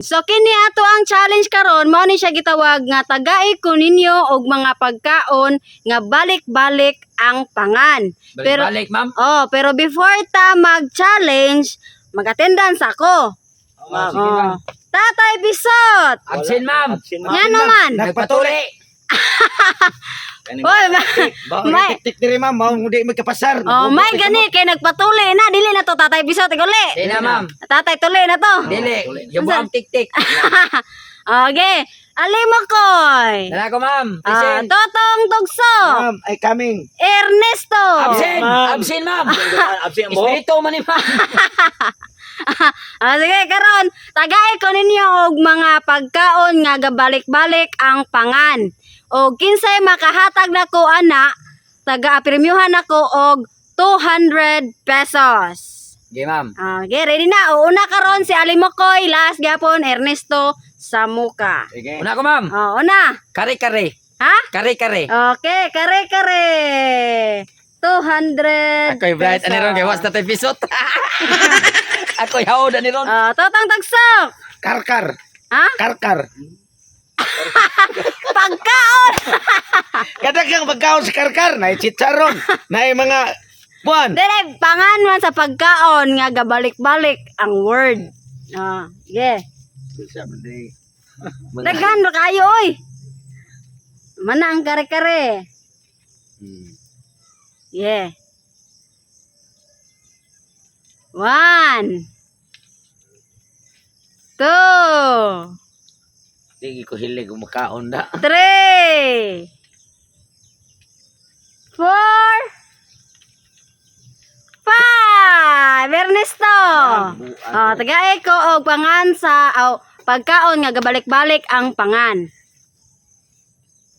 So kini ato ang challenge karon, mao ni siya gitawag nga tagai ko ninyo og mga pagkaon nga balik-balik ang pangan. Pero Balik, ma'am. pero before ta mag-challenge, mag-attendance ako. Sige, ma'am. Tatay Bisot. Absent, ma'am. Nga naman. Nagpatuli. Hoy, may Tik diri ma'am, mao hindi magkapasar. may gani kay nagpatuli na dili na to Tatay Bisot iguli. Di na, ma'am. Tatay tuli na to. Dili. Yung buang tik-tik. Okay. Alimokoy. Dala ko, ma'am. Present. Totong Tugso. Ma'am, ay coming. Ernesto. Absent. ma'am. Absent, ma'am. Absent mo. Espiritu man ni ma'am. Sige karon, tagay ko ninyo og mga pagkaon nga gabalik-balik ang pangan. Og kinsay makahatag nako ana, taga-apremyuhan nako og 200 pesos. Sige, ma'am. Okay, ready na. Una karon si Alimokoy, last gyapon Ernesto Samuka. Sige. Una ko, ma'am. Una. Kare-kare. Ha? Kare-kare. Okay, kare-kare. 200 Ako'y bright ani ron kay was tatay pisot. Ako'y haod ani ron. Totong Tagsok. Karkar. Ha? Karkar. Pagkaon. Kadagang pagkaon sa karkar na chicharon, na mga buwan. Dili, pangan man sa pagkaon nga gabalik-balik ang word. Sige. Daghan ra kayo oy. Mana ang kare-kare. Yeah. 1 2 Sige ko hilig umakaon da. 3 4 5 Ernesto. Tagay ko og pangan sa pagkaon nga gabalik-balik ang pangan.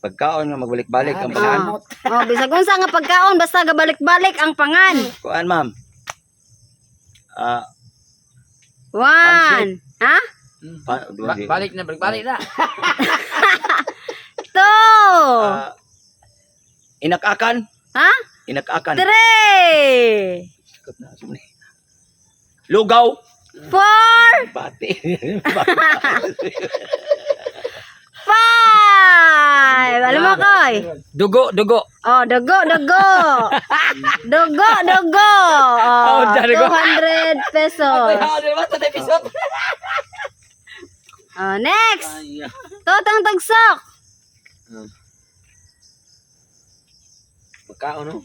Pagkaon nga magbalik-balik ang pangan. Bisag unsa nga pagkaon basta gabalik-balik ang pangan. Kuan ma'am. 1 ha? Balik na, balik na. 2 Inakakan. ha? Inakakan. 3 Lugaw. 4 Bati. 5 alam mo koy. Dugo, dugo. Dugo. Dugo. Dyan, dugo. 200 pesos. Haod ni was tatay pisot. Next. Totong Tagsok. Pagkaon no?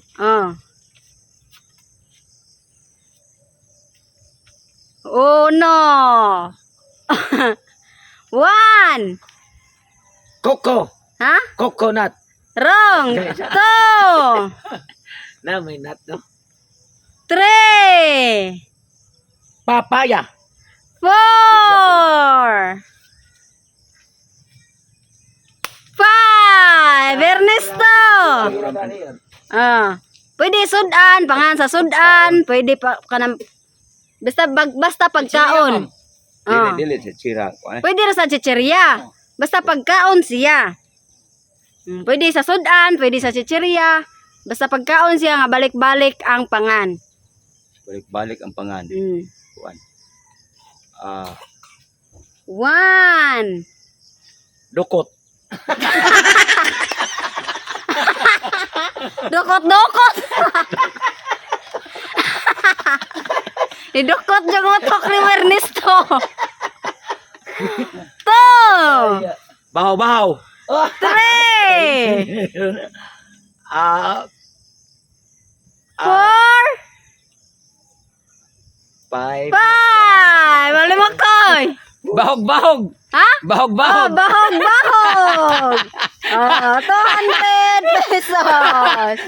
Uno. 1 Coco. ha? Coconut. Wrong. 2 Na may nut no? 3 Papaya. 4 5 Ernesto. Pwede sudan, pangan sa sudan, pwede pa kanang basta pagkaon. Dili sa chira. Pwede ra sa chicheria. Basta pagkaon siya. Pwede sa sudan, pwede sa chicheria. Basta pagkaon siya nga balik-balik ang pangan. Balik-balik ang pangan. Kuan. 1 Dukot. Dukot. Idukot yung utok ni Ernesto. 2 Bahaw-bahaw. 3 Ah, 4 five. 5 Alam mo koy. Bahog-bahog. Ha? Bahog-bahog. Bahog. 200 pesos.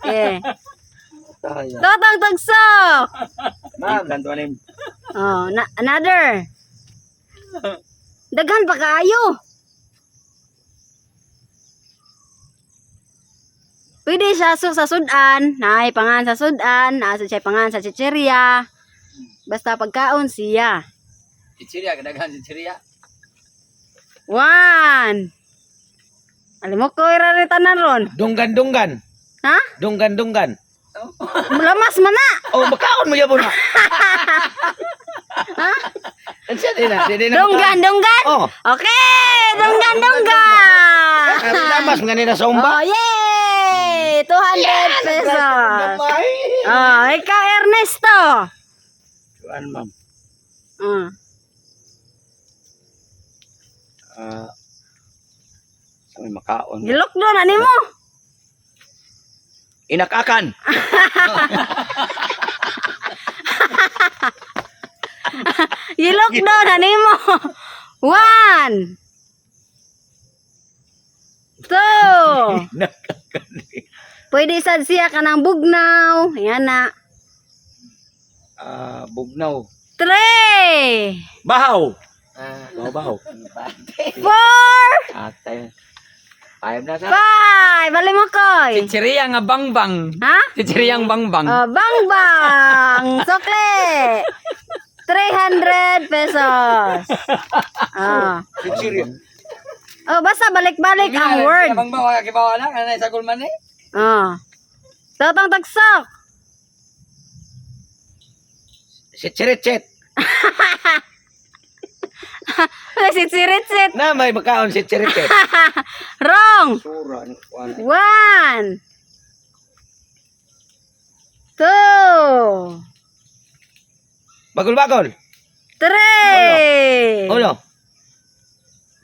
Okay. Totong Tagsok. Ma'am, kantuanin. Another. Daghan pa kaayo. Pwede siya sa sudan, naay pangan sa sudan, naasa siya pangan sa chicheria. Basta pagkaon siya. Chichiria, kadaghan chichiria. 1 Alam mo ko iraritanan ron. Dunggan-dunggan. Ha? Dunggan-dunggan. Lamas man na. Oh, makaon mo yabo na. Ansa din na, di na. Dunggan, dunggan. Oh. Okay, dunggan, dunggan. Damas mga nila sa umba. Oh, yay! 200 pesos. Oh, ikaw Ernesto. Kuan ma'am. Mm. Sa may makaon. Gilok doon, ani mo? Inakakan. Gilok doon, ani mo? 1, 2. Pwede sad siya ka ng bugnaw. Yan na. Bugnaw. 3, Bahaw. Bahaw. 4, Ate. Ayam na sa. 5. Bali mo, Koy. Chichiria nga bangbang. Ha? Chichiriyang bangbang. Oh, bang bang. Sokle. 300 pesos. Ah. Oh, basta balik-balik ang word. Bangbang wala kibawa na kanay sa gulman eh. Ah. Totong tagsak. Sit-sirit-sit. Sit-sirit-sit. Na may makaon sit-sirit-sit. Wrong. Sura ni kuan. 1, 2, Bagol-bagol. 3. Ulo.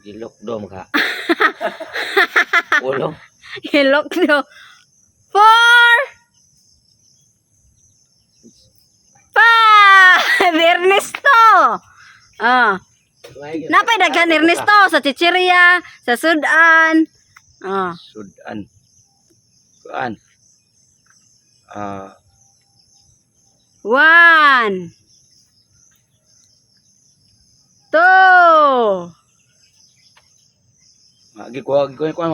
Gilok dom ka. Ulo. Hilok do. 4, 5. Ernesto. Ah. Napay daghan Ernesto sa Chichiria, sa Sudan. Ah. Sudan. Kuan. 1, 2. Agi ko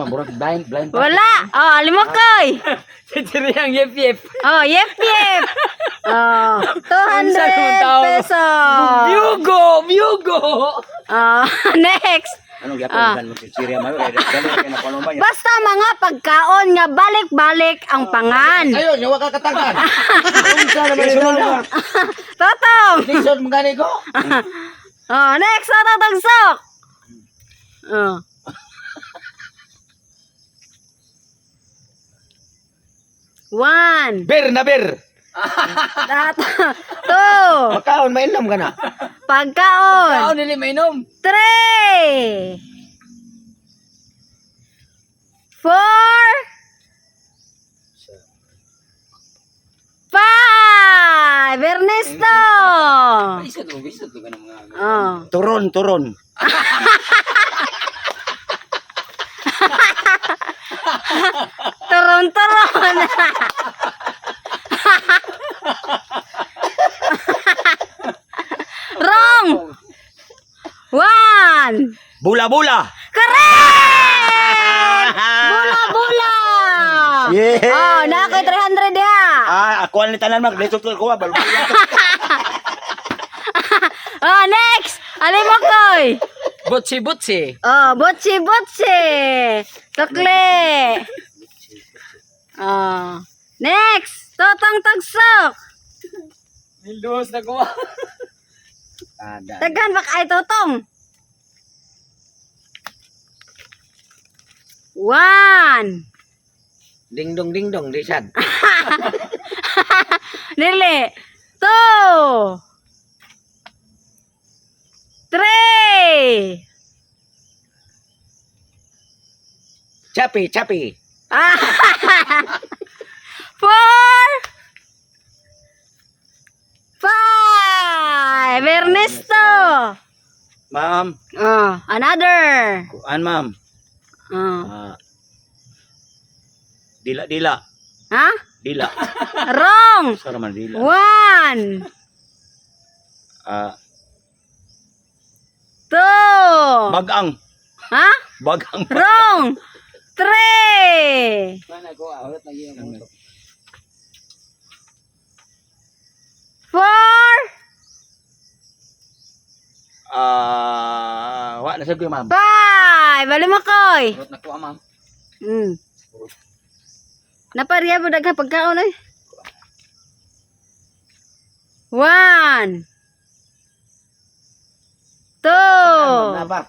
murag blind. Wala. Oh, alimokoy. Chichiriyang yep. Oh, yep. Oh, 200 pesos. Byugo. Oh, next. Anong gyapon mo si Syria mayo kay na kuno ba niya. Basta mga pagkaon nga balik-balik ang pangan. Ayo, nyawa ka katagan. Unsa naman ito? Totong. Lisod mo gani ko. Oh, next na tagsok. Oh. One. Bir na bir. Two. Makaon mainom ka na. Pagkaon. Kao nili mainom. 3, 4, 5. Ernesto. Bisod to ganang mga. Oh. Turon. Turon. Wrong. 1. Bula-bula. Correct! Bula-bula! Yeah. Oh, nako 300 ya. Ako ang tanan mag lisod ko ba. Oh, next. Alin mo, Koy? Butsi. Oh, botsi. Tukle. Oh. Next. Totong tagsok. Nildos na kuha. Tagan bak ay totong. 1. Ding dong di sad. Dili. 2. 3. Chapi. 4, 5. Ernesto. Ma'am, Oh, another. kuan ma'am. Oh. Dila. Ha? Dila. Wrong. Sara man dila. 1, 2. Bagang. Ha? Bagang. Wrong. 3. Mana ko awat lagi ang 4. Wa na sabi ma'am. 5. Bali mo, Koy. Urot na kuha ma'am. Napariya mo daghang pagkaon ay. 1, ba?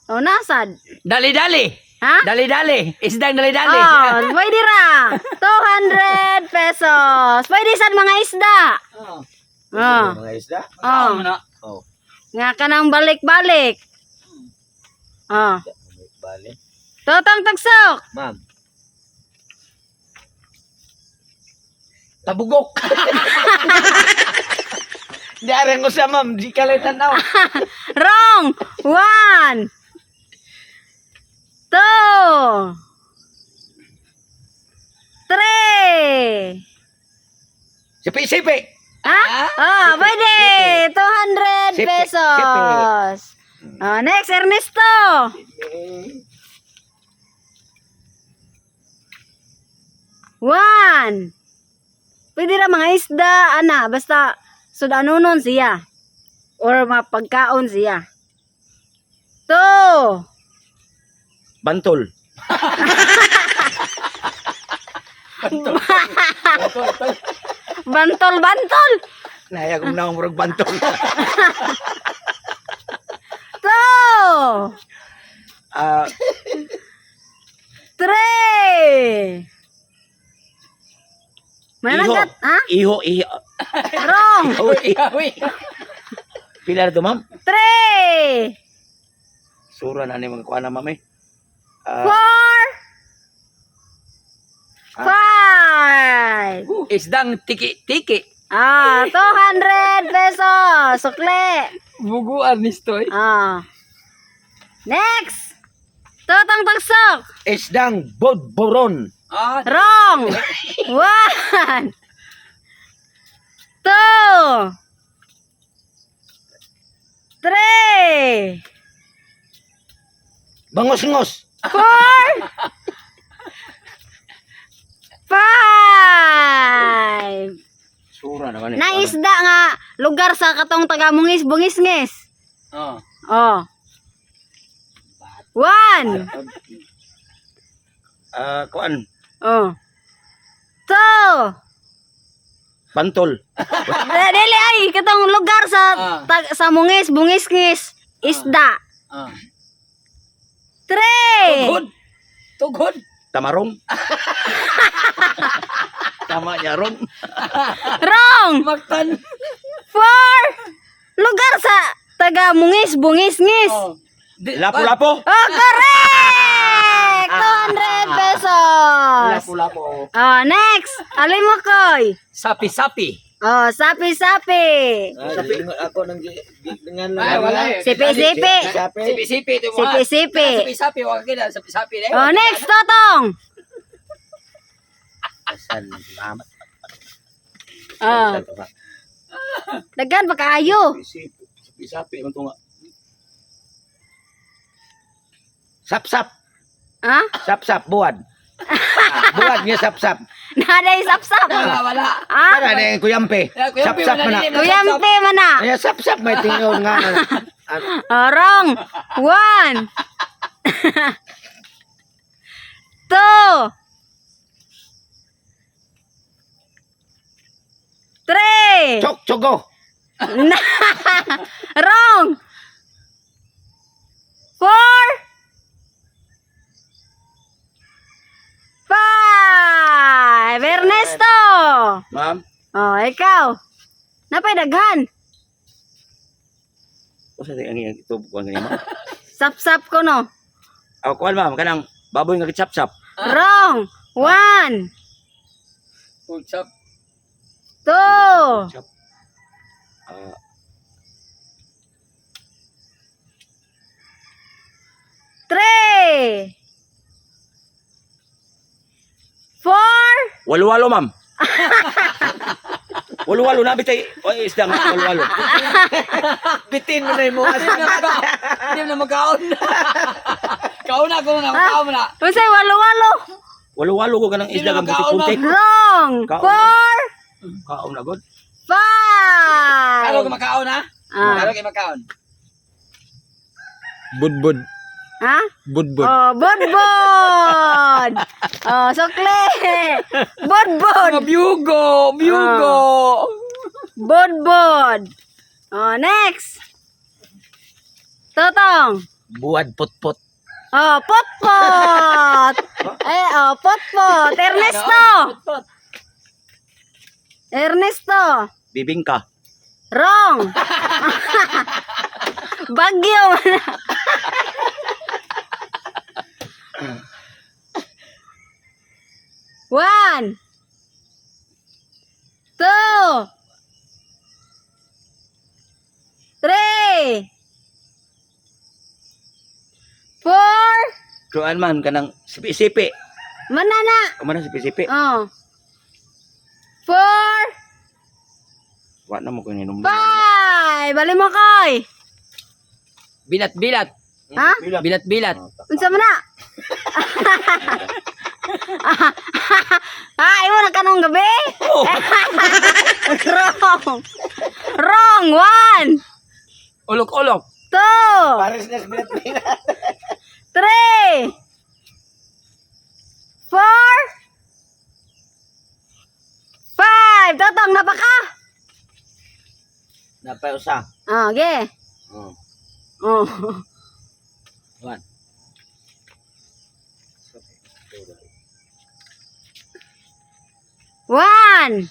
O, nasad. Dali-dali. Ha? Dali-dali. Isdang dali-dali. Oh, pwede ra. 200 pesos. Pwede sad mga isda. Oh. Oh. Mga isda. Oh. Ano na? Oh. Nga ka nang balik-balik. Oh. Balik. Totong tagsok. Ma'am. Tabugok. Di areng ko siya, ma'am. Di kalitan na. Wrong. 1. 2. 3. Sipi-sipi. Ha? Oh, pwede. 200 Sipi, pesos. Oh, next, Ernesto. One. Pwede ra mga isda, ana, basta sudanunon siya. Or mapagkaon siya. 2. Bantol. Bantol-bantol. Naya kong naong murag bantol. 2. Ah, 3. Managat, ha? Iho. Wrong. Uy. Pila na to, ma'am? 3. Sura na ni mga kuha na, ma'am eh. 4. Ah. 5. Isdang tiki-tiki. 200 pesos. Sukle. Buguan ni Stoy. Next. Totong tagsok. Isdang bodboron. Ah, Wrong. 1. 2. 3. Bangos-ngos. 4. 5. Sura naman eh. Naisda nga lugar sa katong taga Bungis-Ngis. oh. Oh. 1. Kuan. Oh. 2. Bantol. Dili ay katong lugar sa sa Bungis-Ngis. Isda. Ah. 3. Tugod. Tamarong. Tama niya ron. Wrong. Maktan. 4. Lugar sa taga Bungis-Ngis. Oh. Lapu-lapo. Oh, correct! 200 pesos. Lapu-lapo. Oh, next. Alin mo, Koy? Sapi-sapi. Oh, sapi-sapi. Sabi ako nang dengan Ay, wala eh. Sipi-sipi. Sipi-sipi. ito mo, ha? Sipi-sipi. Sapi-sapi. Huwag ka na. Sapi-sapi. Oh, next, Totong. Salamat. Oh, daghan pa kaayo. Sapi man to nga. Sap-sap. Ha? Sap-sap buwad. Buwad niya sap-sap. Naday sapsap. Wala. Ha? Para na yung kuyampe. Kuyampe, Sap-sap wala man na. dilim. Kuyampe man na. Ay, sap-sap may tingol nga. Oh, wrong. 1. 2. 3. Chok-chogo. Wrong. 4. 5. Ernesto. Ma'am, Oh, ikaw. Napay daghan. usa sa ang ito kuan kanina ma'am. Sap-sap ko no. Aw kuan ma'am kanang baboy nga sap-sap. Wrong. 1. Pugsap. 2. Sap. Ah, 3. 4. walo-walo ma'am. Walo-walo na bitay. Oy, isda nga walo-walo. Bitin mo na yung mga Hindi mo na magkaon. Kaon na. Kaon na. Unsay walo-walo? walo-walo ko kanang isda nga Hindi na butik-butik. Wrong. Kaon. 4. Kaon na god. 5. Kalo ka makaon ha? Kalo ka makaon. Budbud. Ha? Budbud. Oh, bodbod. Oh, sukle. Bodbod. Byugo. Bodbod. Oh, next. Totong. Buwad putput. Oh, potpot. Potpot. Ernesto. Ernesto. Bibingka. Wrong. Bagyo. One. Two. Three. Four. Kuan man kanang sipi-sipi. Manana. Kumana sipi-sipi. Oh. Four. Wa na mo ko ninom. Five. Bali mo koy. Bilat-bilat. Ha? Bilat-bilat. Unsa man na? Imo na kanong gabi? Wrong. Wrong. One. Ulok-ulok. Two. Pares na bilat-bilat. Three. Four. Five. Totong, napaka. Napay usa. Okay. Oh. Oh. One. One.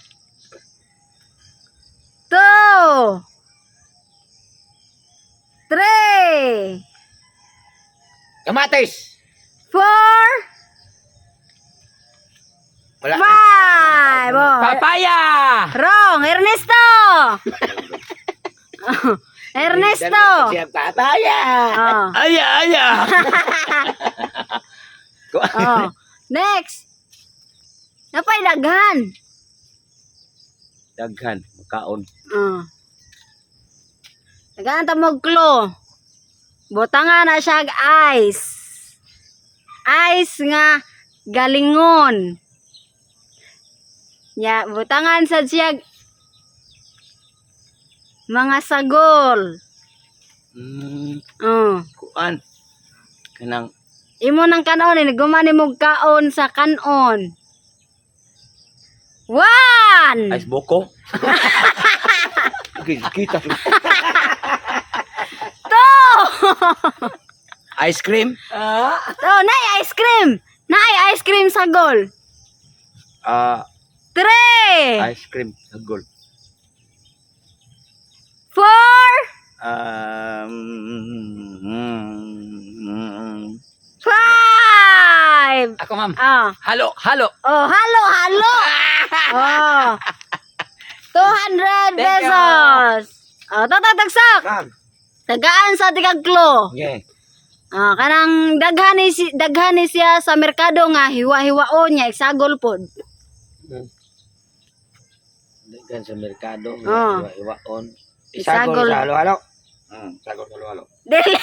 Two. Three. Kamatis. Four. Wala. Five. Oh. Papaya. Wrong. Ernesto. Ernesto. Siya papaya. Oh. Aya. Oh. Next. Napay daghan. Daghan, kaon. Oh. Daghan ta mo klo. Butangan na siya ice. Ice nga galingon. Ya, butangan sa siya mga sagol. Oh. Kuan. Kanang Imo nang kanon ni gumani mo kaon sa kanon. One. ice boko. Kita. Two. Ice cream. Oh, nay ice cream. Nay ice cream sagol. Three. Ice cream sagol. Four. Five. Ako, ma'am. Oh. Halo. Oh, halo. Oh. 200 Thank you. pesos. Oh, tatagsak. Ma'am. Tagaan sa tigagklo. Okay. Ah, kanang daghani siya sa merkado nga hiwa-hiwaon niya isagol pod. Daghan sa merkado. Oh. Iwaon. Isagol. Isagol sa halo-halo. Sagol sa halo-halo. Dili.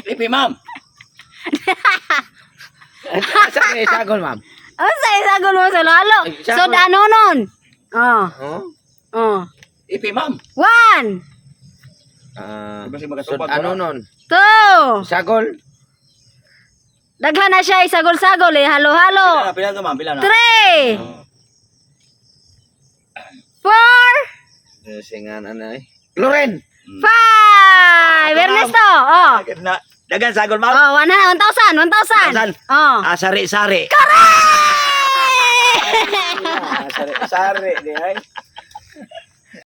Lipi, ma'am. Asa ni isagol, ma'am? Ano sa isagol mo sa lalo? Ay, isagol. So danonon. Oh. Oh. Oh. Lipi, ma'am. One. Ano nun? Two. Isagol. Daghan na siya isagol-sagol eh. Halo-halo. Pila na, ma'am. Pila na. Three. Four. Singan anay. Loren. Five. Ernesto. Oh. Dagan sagol, ma'am. Oh, 1,000. 1,000. Oh. Sari-sari. Correct! Sari-sari. Di ay.